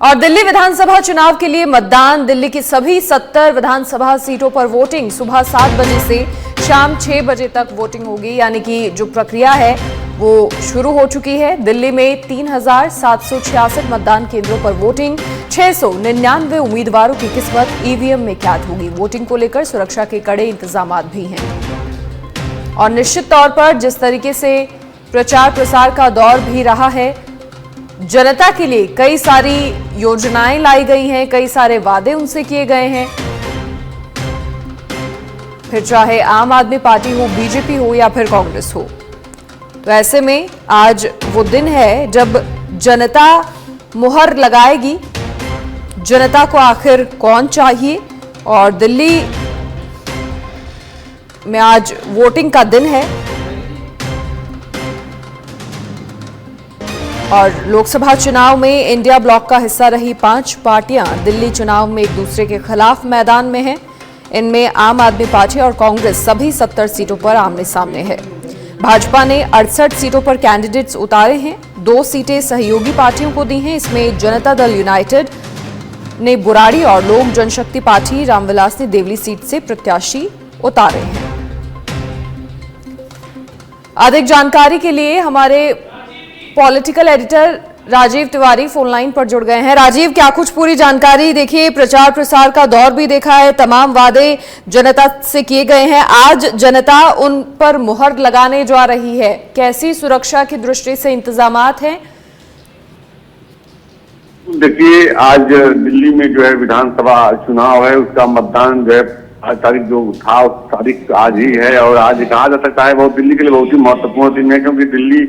और दिल्ली विधानसभा चुनाव के लिए मतदान। दिल्ली की सभी 70 विधानसभा सीटों पर वोटिंग सुबह 7 बजे से शाम 6 बजे तक वोटिंग होगी, यानी कि जो प्रक्रिया है वो शुरू हो चुकी है। दिल्ली में 3766 मतदान केंद्रों पर वोटिंग। 699 उम्मीदवारों की किस्मत ईवीएम में कैद होगी। वोटिंग को लेकर सुरक्षा के कड़े इंतजाम भी हैं और निश्चित तौर पर जिस तरीके से प्रचार प्रसार का दौर भी रहा है, जनता के लिए कई सारी योजनाएं लाई गई हैं, कई सारे वादे उनसे किए गए हैं। फिर चाहे आम आदमी पार्टी हो, बीजेपी हो या फिर कांग्रेस हो, तो ऐसे में आज वो दिन है जब जनता मुहर लगाएगी। जनता को आखिर कौन चाहिए, और दिल्ली में आज वोटिंग का दिन है और लोकसभा चुनाव में इंडिया ब्लॉक का हिस्सा रही 5 पार्टियां दिल्ली चुनाव में एक दूसरे के खिलाफ मैदान में हैं। इनमें आम आदमी पार्टी और कांग्रेस सभी 70 सीटों पर आमने सामने है। भाजपा ने 68 सीटों पर कैंडिडेट्स उतारे हैं, 2 सीटें सहयोगी पार्टियों को दी हैं। इसमें जनता दल यूनाइटेड ने बुराड़ी और लोक जनशक्ति पार्टी रामविलास ने देवली सीट से प्रत्याशी उतारे हैं। अधिक जानकारी के लिए हमारे political editor Rajiv Tiwari phone line पर जुड़ गए हैं। राजीव, क्या कुछ पूरी जानकारी? देखिए, प्रचार प्रसार का दौर भी देखा है, तमाम वादे जनता से किए गए हैं। आज जनता उन पर मुहर लगाने जा रही है, कैसी सुरक्षा की दृष्टि से इंतजामात हैं? देखिए, आज दिल्ली में जो है विधानसभा चुनाव है, उसका मतदान जो है आज तारीख जो था उस तारीख आज ही है। और आज कहा जा सकता है बहुत दिल्ली के लिए बहुत ही महत्वपूर्ण दिन है, क्योंकि दिल्ली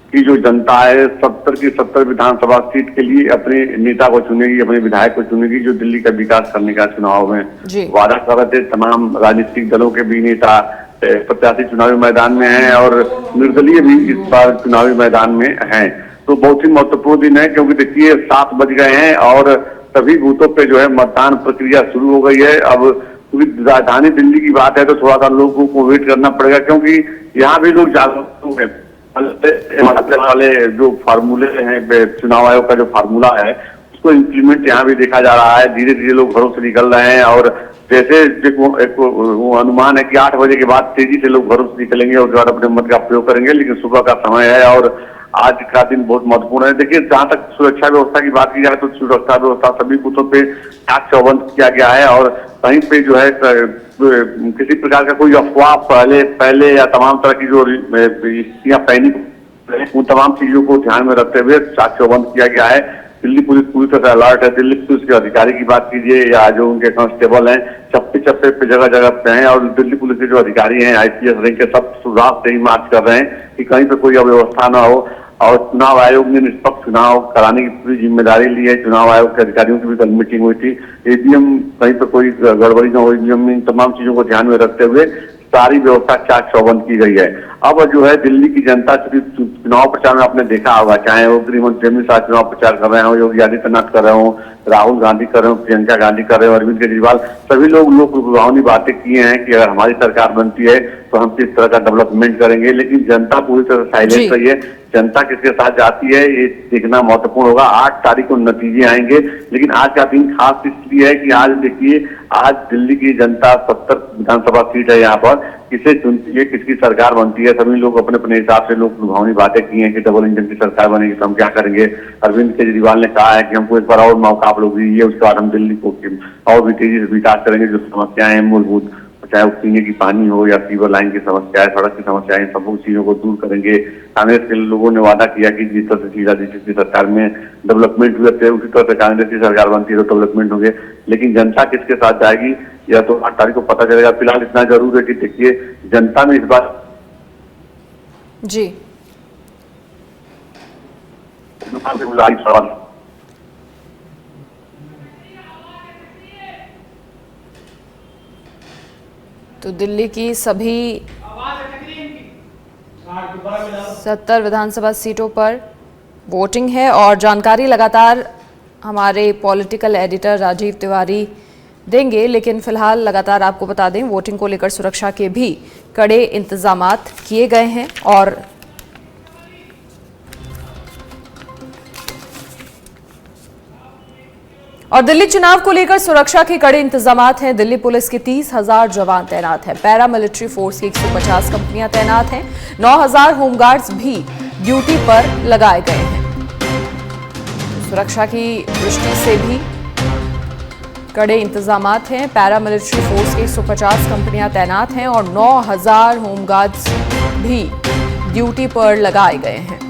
की जो जनता है 70 की 70 विधानसभा सीट के लिए अपने नेता को चुनेगी, अपने विधायक को चुनेगी, जो दिल्ली का विकास करने का चुनाव में वादा कर रहे थे। तमाम राजनीतिक दलों के भी नेता प्रत्याशी चुनावी मैदान में हैं और निर्दलीय भी इस बार चुनावी मैदान में हैं। तो बहुत ही महत्वपूर्ण दिन है, क्योंकि देखिए 7 बज गए हैं और सभी बूथों पे जो है मतदान प्रक्रिया शुरू हो गई है। अब राजधानी दिल्ली की बात है तो थोड़ा सा लोगों को वेट करना पड़ेगा, क्योंकि यहाँ भी लोग जागरूक हैं। वाले जो फार्मूले हैं, चुनाव आयोग का जो फार्मूला है उसको इम्प्लीमेंट यहाँ भी देखा जा रहा है। धीरे धीरे लोग घरों से निकल रहे हैं और जैसे एक वो अनुमान है कि 8 बजे के बाद तेजी से लोग घरों से निकलेंगे और अपने मत का प्रयोग करेंगे। लेकिन सुबह का समय है और आज का दिन बहुत महत्वपूर्ण है। देखिए, जहाँ तक सुरक्षा व्यवस्था की बात की जाए तो सुरक्षा व्यवस्था सभी बूथों पे चाक चौबंद किया गया है और कहीं पे जो है किसी प्रकार का कोई अफवाह पहले या तमाम तरह की जो स्थितियां पैनिक, उन तमाम चीजों को ध्यान में रखते हुए चाक चौबंद किया गया है। दिल्ली पुलिस पूरी तरह से अलर्ट है। दिल्ली पुलिस के अधिकारी की बात कीजिए या जो उनके कांस्टेबल हैं, चप्पे चप्पे पे जगह जगह पे हैं और दिल्ली पुलिस के जो अधिकारी हैं IPS रैंक के, सब सुराग से ही मार्च कर रहे हैं कि कहीं पे कोई अव्यवस्था न हो। और चुनाव आयोग ने निष्पक्ष चुनाव कराने की पूरी जिम्मेदारी ली है। चुनाव आयोग के अधिकारियों की भी कल मीटिंग हुई थी। ईवीएम कहीं पर कोई गड़बड़ी न हो, ईवीएम में इन तमाम चीजों को ध्यान में रखते हुए सारी व्यवस्था चाक चौबंद की गई है। अब जो है दिल्ली की जनता चुनाव प्रचार में आपने देखा होगा, चाहे वो गृह मंत्री अमित शाह चुनाव प्रचार कर रहे हो, योगी आदित्यनाथ कर रहे हो, राहुल गांधी कर रहे हो, प्रियंका गांधी कर रहे हो, अरविंद केजरीवाल, सभी लोग लुभावनी बातें किए हैं कि अगर हमारी सरकार बनती है तो हम किस तरह का डेवलपमेंट करेंगे। लेकिन जनता पूरी तरह साइलेंट रही है। जनता किसके साथ जाती है ये देखना महत्वपूर्ण होगा। 8 तारीख को नतीजे आएंगे, लेकिन आज का दिन खास इसलिए है कि आज देखिए, आज दिल्ली की जनता 70 विधानसभा सीट है, यहाँ पर किसे चुनती है, किसकी सरकार बनती है, सभी लोग अपने अपने हिसाब से लोग लुभावनी बातें की हैं कि डबल इंजन की सरकार बनेगी तो हम क्या करेंगे। अरविंद केजरीवाल ने कहा है कि हमको एक बार और मौका आप लोग दीजिए, उसके बाद हम दिल्ली को और भी तेजी से विकास करेंगे। जो समस्याएं हैं मूलभूत, चाहे वो पीने की पानी हो या सीवर लाइन की समस्या है, सड़क की समस्या है, सब चीजों को दूर करेंगे। कांग्रेस के लोगों ने वादा किया कि जिस तरह से शीला दीक्षित की सरकार में डेवलपमेंट हुए थे उसी तरह से कांग्रेस की सरकार बनती है तो डेवलपमेंट होंगे। लेकिन जनता किसके साथ जाएगी या तो 8 तारीख को पता चलेगा। फिलहाल इतना जरूर है कि देखिए, जनता में इस बार जी तो दिल्ली की सभी 70 विधानसभा सीटों पर वोटिंग है और जानकारी लगातार हमारे पॉलिटिकल एडिटर राजीव तिवारी देंगे। लेकिन फिलहाल लगातार आपको बता दें, वोटिंग को लेकर सुरक्षा के भी कड़े इंतजामात किए गए हैं और और दिल्ली चुनाव को लेकर सुरक्षा के कड़े इंतजामात हैं। दिल्ली पुलिस के 30,000 जवान तैनात हैं। पैरा मिलिट्री फोर्स की 150 कंपनियां तैनात हैं। 9,000 होमगार्ड्स भी ड्यूटी पर लगाए गए हैं। सुरक्षा की दृष्टि से भी कड़े इंतजामात हैं। पैरा मिलिट्री फोर्स की 150 कंपनियां तैनात हैं और 9,000 होमगार्ड्स भी ड्यूटी पर लगाए गए हैं।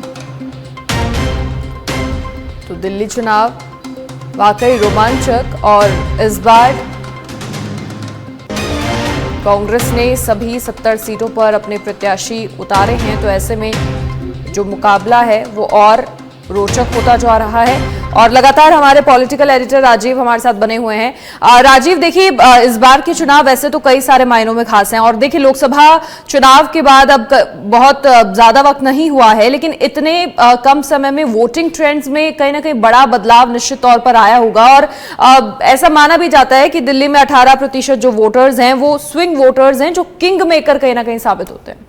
तो दिल्ली चुनाव वाकई रोमांचक, और इस बार कांग्रेस ने सभी 70 सीटों पर अपने प्रत्याशी उतारे हैं। तो ऐसे में जो मुकाबला है वो और रोचक होता जा रहा है। और लगातार हमारे पॉलिटिकल एडिटर राजीव हमारे साथ बने हुए हैं। राजीव, देखिए, इस बार के चुनाव वैसे तो कई सारे मायनों में खास हैं, और देखिए लोकसभा चुनाव के बाद अब बहुत ज्यादा वक्त नहीं हुआ है, लेकिन इतने कम समय में वोटिंग ट्रेंड्स में कहीं ना कहीं बड़ा बदलाव निश्चित तौर पर आया होगा। और ऐसा माना भी जाता है कि दिल्ली में 18% जो वोटर्स हैं वो स्विंग वोटर्स हैं, जो किंग मेकर कहीं ना कहीं साबित होते हैं।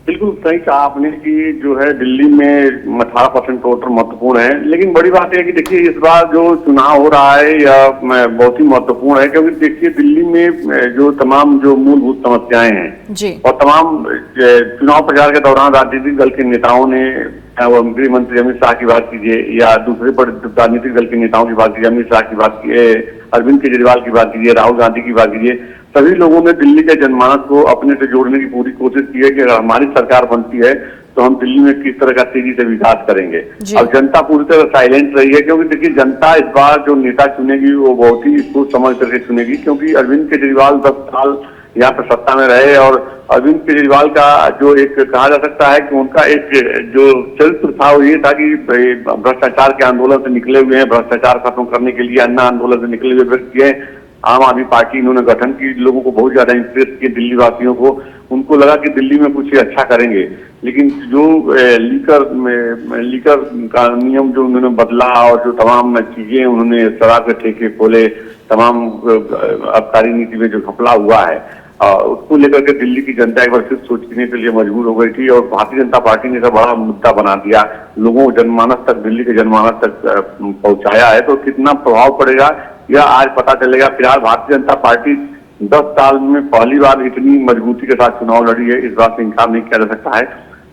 बिल्कुल सही कहा आपने कि जो है दिल्ली में 18% वोटर महत्वपूर्ण है। लेकिन बड़ी बात यह है कि देखिए इस बार जो चुनाव हो रहा है यह बहुत ही महत्वपूर्ण है, क्योंकि देखिए दिल्ली में जो तमाम जो मूलभूत समस्याएं हैं जी, और तमाम चुनाव प्रचार के दौरान राजनीतिक दल के नेताओं ने, गृह मंत्री अमित शाह की बात कीजिए या दूसरे बड़े राजनीतिक दल के नेताओं की बात कीजिए, अमित शाह की बात कीजिए, अरविंद केजरीवाल की बात कीजिए, राहुल गांधी की बात कीजिए, सभी लोगों ने दिल्ली के जनमानस को अपने से जोड़ने की पूरी कोशिश की है कि अगर हमारी सरकार बनती है तो हम दिल्ली में किस तरह का तेजी से विकास करेंगे। अब जनता पूरी तरह साइलेंट रही है, क्योंकि देखिए जनता इस बार जो नेता चुनेगी वो बहुत ही सोच समझ करके चुनेगी, क्योंकि अरविंद केजरीवाल 10 साल यहाँ पर सत्ता में रहे और अरविंद केजरीवाल का जो एक कहा जा सकता है कि उनका एक जो चरित्र था वो ये था कि भ्रष्टाचार के आंदोलन से निकले हुए हैं, भ्रष्टाचार खत्म करने के लिए अन्ना आंदोलन से निकले हुए व्यक्ति है। आम आदमी पार्टी इन्होंने गठन की, लोगों को बहुत ज्यादा इंटरेस्ट किए, दिल्ली वासियों को, उनको लगा कि दिल्ली में कुछ अच्छा करेंगे। लेकिन जो लीकर का नियम जो उन्होंने बदला और जो तमाम चीजें उन्होंने शराब के ठेके खोले, तमाम आबकारी नीति में जो घपला हुआ है उसको लेकर के दिल्ली की जनता एक बार फिर सोचने के लिए मजबूर हो गई थी और भारतीय जनता पार्टी ने इसे बड़ा मुद्दा बना दिया, लोगों को जनमानस तक, दिल्ली के जनमानस तक पहुंचाया है। तो कितना प्रभाव पड़ेगा यह आज पता चलेगा। फिलहाल भारतीय जनता पार्टी 10 साल में पहली बार इतनी मजबूती के साथ चुनाव लड़ी है, इस बात से इंकार नहीं किया जा सकता है।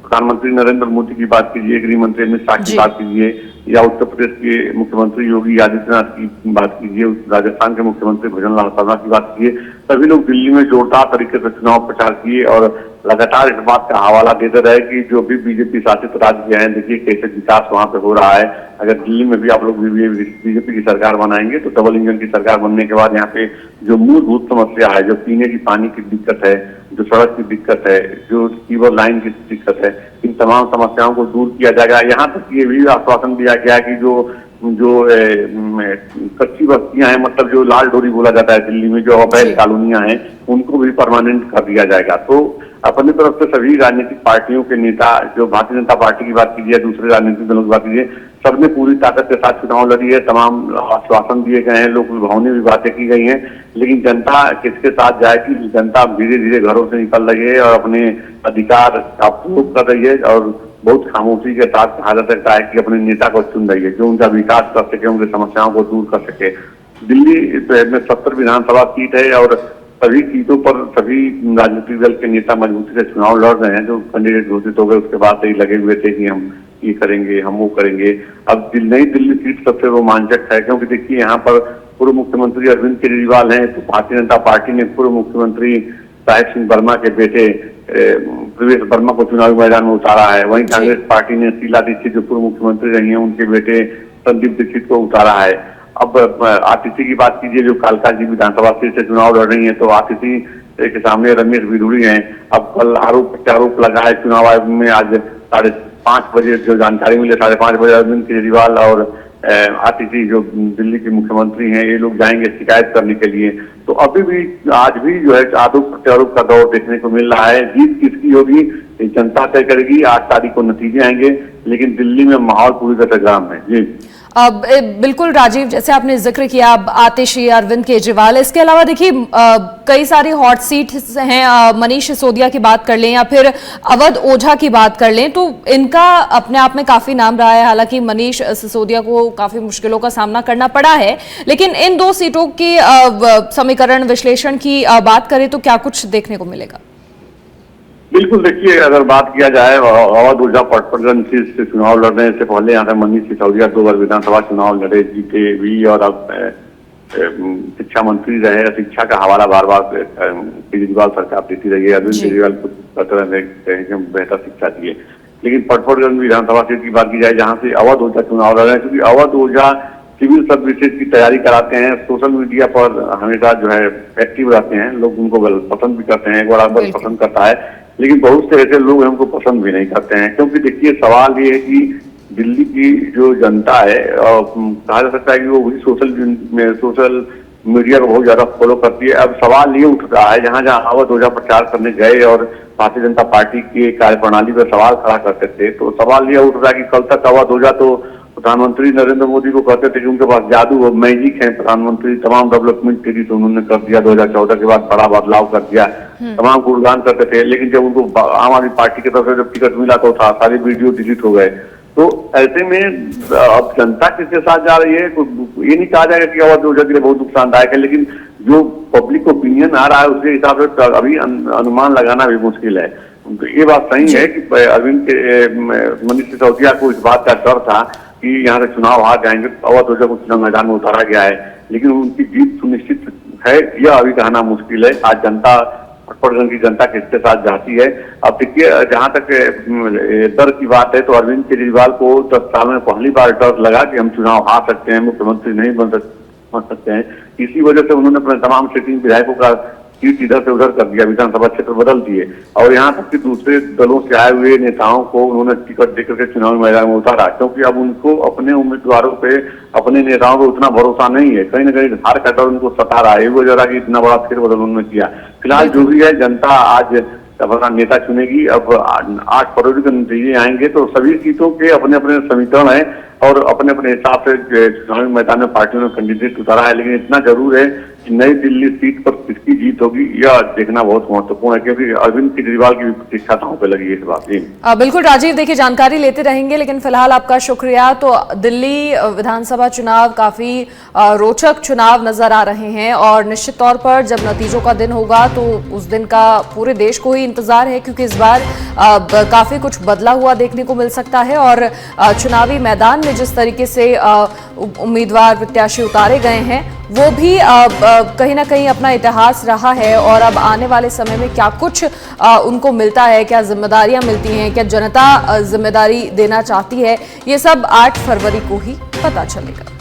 प्रधानमंत्री नरेंद्र मोदी की बात कीजिए, गृह मंत्री अमित शाह की बात कीजिए, या उत्तर प्रदेश के मुख्यमंत्री योगी आदित्यनाथ की बात कीजिए, राजस्थान के मुख्यमंत्री भजनलाल शर्मा की बात कीजिए, सभी लोग दिल्ली में जोरदार तरीके से चुनाव प्रचार किए और लगातार इस बात का हवाला देते रहे कि जो भी बीजेपी शासित राज्य हैं, देखिए कैसे विकास वहां पे हो रहा है। अगर दिल्ली में भी आप लोग बीजेपी की सरकार बनाएंगे तो डबल इंजन की सरकार बनने के बाद यहाँ पे जो मूलभूत समस्या है, जो पीने की पानी की दिक्कत है, जो सड़क की दिक्कत है, जो सीवर लाइन की दिक्कत है, इन तमाम समस्याओं को दूर किया जाएगा। यहाँ तक ये भी आश्वासन दिया गया कि जो कच्ची बस्तियां हैं, मतलब जो लाल डोरी बोला जाता है दिल्ली में, जो अवैध कॉलोनियां हैं, उनको भी परमानेंट कर दिया जाएगा। तो अपनी तरफ से सभी राजनीतिक पार्टियों के नेता, जो भारतीय जनता पार्टी की बात कीजिए, दूसरे राजनीतिक दलों की बात कीजिए, सबने पूरी ताकत के साथ चुनाव लड़ी है। तमाम आश्वासन दिए गए हैं, लोक लुभावनी भी बातें की गई हैं, लेकिन जनता किसके साथ जाएगी? जनता धीरे धीरे घरों से निकल रही है और अपने अधिकार का प्रयोग कर रही है और बहुत खामोशी के साथ कहा जा सकता है कि अपने नेता को चुन रही है जो उनका विकास कर सके, उनकी समस्याओं को दूर कर सके। दिल्ली में 70 विधानसभा सीट है और सभी सीटों पर सभी राजनीतिक दल के नेता मजबूती से चुनाव लड़ रहे हैं। जो कैंडिडेट घोषित हो गए उसके बाद से ही लगे हुए थे कि हम ये करेंगे, हम वो करेंगे। अब नई दिल्ली सीट सबसे रोमांचक है, क्योंकि देखिए यहाँ पर पूर्व मुख्यमंत्री अरविंद केजरीवाल हैं, तो भारतीय जनता पार्टी ने पूर्व मुख्यमंत्री साहिब सिंह वर्मा के बेटे प्रवेश वर्मा को चुनावी मैदान में उतारा है। वहीं कांग्रेस पार्टी ने शीला दीक्षित जो पूर्व मुख्यमंत्री रही हैं, उनके बेटे संदीप दीक्षित को उतारा है। अब आतिशी की बात कीजिए, जो कालका जी विधानसभा सीट से चुनाव लड़ रही है, तो आतिशी के सामने रमेश बिधूड़ी हैं। अब कल आरोप प्रत्यारोप लगा है चुनाव आयोग में। आज 5:30 बजे जो जानकारी मिली, 5:30 बजे अरविंद केजरीवाल और आतिशी जो दिल्ली के मुख्यमंत्री हैं, ये लोग जाएंगे शिकायत करने के लिए। तो अभी भी आज भी जो है आरोप प्रत्यारोप का दौर देखने को मिल रहा है। जीत किसकी होगी जनता तय करेगी, 8 तारीख को नतीजे आएंगे, लेकिन दिल्ली में माहौल पूरी तरह गर्म है। जी बिल्कुल राजीव, जैसे आपने जिक्र किया अब आतिशी, अरविंद केजरीवाल, इसके अलावा देखिए कई सारी हॉट सीट्स हैं। मनीष सिसोदिया की बात कर लें या फिर अवध ओझा की बात कर लें, तो इनका अपने आप में काफी नाम रहा है। हालांकि मनीष सिसोदिया को काफी मुश्किलों का सामना करना पड़ा है, लेकिन इन दो सीटों की समीकरण विश्लेषण की बात करें तो क्या कुछ देखने को मिलेगा? बिल्कुल, देखिए अगर बात किया जाए अवध ओझा पटपरगंज से चुनाव लड़ने से पहले यहाँ से मनीष सिसोदिया 2 बार विधानसभा चुनाव लड़े, जीते भी और अब शिक्षा मंत्री रहे। शिक्षा का हवाला बार बार केजरीवाल सरकार देती रही है। अरविंद केजरीवाल को बेहतर शिक्षा दिए। लेकिन पटपरगंज विधानसभा सीट की बात की जाए जहाँ से अवध ओझा चुनाव लड़ रहे हैं, क्योंकि अवध ओझा सिविल सर्विसेज की तैयारी कराते हैं, सोशल मीडिया पर हमेशा जो है एक्टिव रहते हैं, लोग उनको पसंद भी करते हैं, बड़ा पसंद करता है। लेकिन बहुत से ऐसे लोग उनको पसंद भी नहीं करते हैं, क्योंकि देखिए सवाल ये है कि दिल्ली की जो जनता है, कहा जा सकता है कि वो भी सोशल मीडिया को बहुत ज्यादा फॉलो करती है। अब सवाल ये उठ रहा है, जहां जहां अवध ओझा प्रचार करने गए और भारतीय जनता पार्टी की कार्यप्रणाली पर सवाल खड़ा करते थे, तो सवाल ये उठ रहा है कि कल तक अवध ओझा तो प्रधानमंत्री नरेंद्र मोदी को कहते थे कि उनके पास जादू और मैजिक है, प्रधानमंत्री तमाम डेवलपमेंट तेजी से उन्होंने कर दिया, 2014 के बाद बड़ा बदलाव कर दिया, तमाम गुणगान करते थे। लेकिन जब उनको आम आदमी पार्टी की तरफ से जब टिकट मिला तो सारे वीडियो डिलीट हो गए। तो ऐसे में अब जनता किसके साथ जा रही है, ये नहीं कहा जाएगा कि अवध ओझा के लिए बहुत नुकसानदायक है, लेकिन जो पब्लिक ओपिनियन आ रहा है उसके हिसाब से अभी अनुमान लगाना भी मुश्किल है। तो ये बात सही है कि अरविंद मनीष सिसोदिया को इस बात का डर था कि यहाँ से चुनाव हार जाएंगे, अवध ओझा को चुनाव मैदान में उतारा गया है, लेकिन उनकी जीत सुनिश्चित है यह अभी कहना मुश्किल है। आज जनता पटपरगंज की जनता किसके साथ जाती है। अब देखिए जहां तक डर की बात है तो अरविंद केजरीवाल को 10 साल में पहली बार डर लगा कि हम चुनाव हार सकते हैं, मुख्यमंत्री नहीं बन सकते हैं। इसी वजह से उन्होंने अपने तमाम सिटिंग विधायकों का सीट इधर से उधर कर दिया, विधानसभा क्षेत्र बदल दिए और यहाँ तक कि दूसरे दलों से आए हुए नेताओं को उन्होंने टिकट देकर के चुनाव मैदान में उतारा, क्योंकि अब उनको अपने उम्मीदवारों पे, अपने नेताओं पे उतना भरोसा नहीं है। कहीं ना कहीं हार का डर उनको सता रहा है, वो जरा कि इतना बड़ा फेरबदल उन्होंने किया। फिलहाल जो भी है जनता आज अपना नेता चुनेगी। अब 8 फरवरी को नतीजे आएंगे तो सभी सीटों के अपने अपने समीकरण है और अपने अपने हिसाब से चुनावी मैदान में पार्टियों ने कैंडिडेट उतारा है। लेकिन इतना जरूर है कि नई दिल्ली सीट पर किसकी जीत होगी यह देखना बहुत महत्वपूर्ण है, क्योंकि अरविंद केजरीवाल की प्रतीक्षा दांव पे लगी है इस बात की। बिल्कुल राजीव, देखिए जानकारी लेते रहेंगे, लेकिन फिलहाल आपका शुक्रिया। तो दिल्ली विधानसभा चुनाव काफी रोचक चुनाव नजर आ रहे हैं और निश्चित तौर पर जब नतीजों का दिन होगा तो उस दिन का पूरे देश को ही इंतजार है, क्योंकि इस बार काफी कुछ बदला हुआ देखने को मिल सकता है और चुनावी मैदान में जिस तरीके से उम्मीदवार प्रत्याशी उतारे गए हैं वो भी कहीं ना कहीं अपना इतिहास रहा है। और अब आने वाले समय में क्या कुछ उनको मिलता है, क्या जिम्मेदारियां मिलती हैं, क्या जनता जिम्मेदारी देना चाहती है, ये सब 8 फरवरी को ही पता चलेगा।